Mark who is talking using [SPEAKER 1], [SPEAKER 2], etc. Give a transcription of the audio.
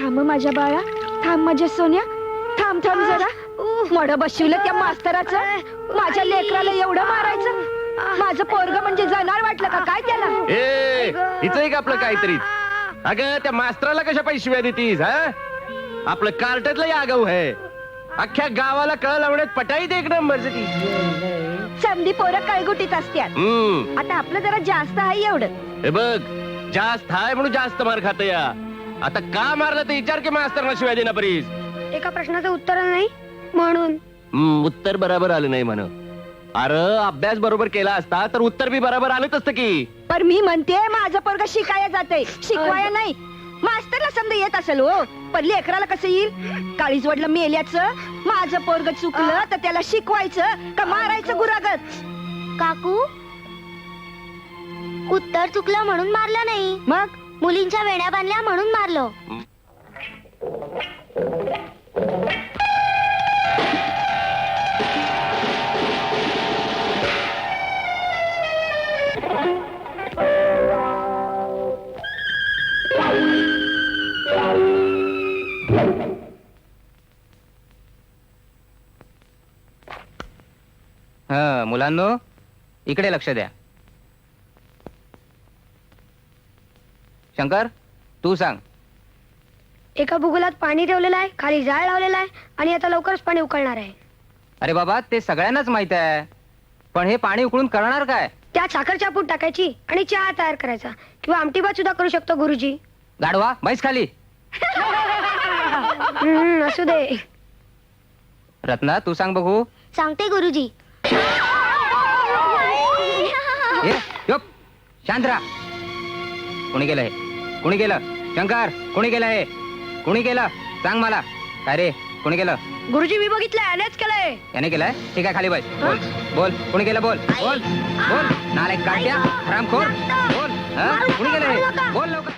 [SPEAKER 1] थांब माझ्या बाळा, थांब माझ्या सोन्या, थांब थांब जरा. मड बसवलं त्या मास्तराचं. माझ्या लेकराला एवढं मारायचं. माझं पोरग म्हणजे जनावर वाटलं का काय त्याला?
[SPEAKER 2] हिचं एक आपलं काहीतरी. अगं त्या मास्तराला कशा पैशिव्या देतीस? हा, आपलं कार्टातलं आगाऊ आहे. अख्ख्या गावाला कळ लावण्यात पटाईत एक नंबरच ती.
[SPEAKER 1] समधी पोरं कळगुटीत असतात. आता आपलं जरा जास्त आहे एवढं.
[SPEAKER 2] हे बघ, जास्त आहे म्हणून जास्त मार खात या. आता का मारलं ते विचार की मास्तरना शिवाय देना परीस.
[SPEAKER 3] एका प्रश्नाचं उत्तर नाही म्हणून.
[SPEAKER 2] उत्तर बरोबर आलं नाही म्हण. अरे अभ्यास बरोबर केला असता तर उत्तर बी बरोबर आलंच असतं की.
[SPEAKER 1] पण मी म्हणते माझं पोरग शिकाया जाते, शिकवाया नाही. मास्तरला समजा येत असेल हो, पण लेकराला कसं येईल? काळीच वडलं मेल्याचं. माझं पोरग चुकलं तर त्याला शिकवायचं का मारायचं गुरागत?
[SPEAKER 3] काकू, उत्तर चुकलं म्हणून मारलं नाही,
[SPEAKER 1] मग
[SPEAKER 3] मुलींच्या वेण्या बांधल्या म्हणून मारलो.
[SPEAKER 4] मुलांनो, इकडे लक्ष द्या. शंकर, तू सांग.
[SPEAKER 3] एका भूगोलात पाणी ठेवलेलं आहे, खाली जाळ लावलेला आहे आणि आता लवकरच पाणी उकळणार आहे.
[SPEAKER 4] अरे बाबा, ते सगळ्यांनाच माहित आहे, पण हे पाणी उकळून करणार काय?
[SPEAKER 3] त्यात साखर चापून टाकायची आणि चहा तयार करायचा किंवा आमटी भात सुद्धा करू शकतो गुरुजी.
[SPEAKER 4] गाढवा, बैस खाली.
[SPEAKER 3] असू दे.
[SPEAKER 4] रत्ना, तू सांग बघू.
[SPEAKER 3] सांगते गुरुजी.
[SPEAKER 4] शांत राहा. कोणी केलं हे? कोणी केलं? शंकर, कोणी केलं हे? कोणी केलं? सांग मला. काय रे, कोणी केलं?
[SPEAKER 3] गुरुजी, मी बघितलंय, यानेच केलंय.
[SPEAKER 4] याने केलंय? ठीक आहे, खाली बस. बोल बोल, कोणी केलं? बोल बोल बोल. नालायक काढत्या, हरामखोर. बोल, कोणी केलं हे? बोल लवकर.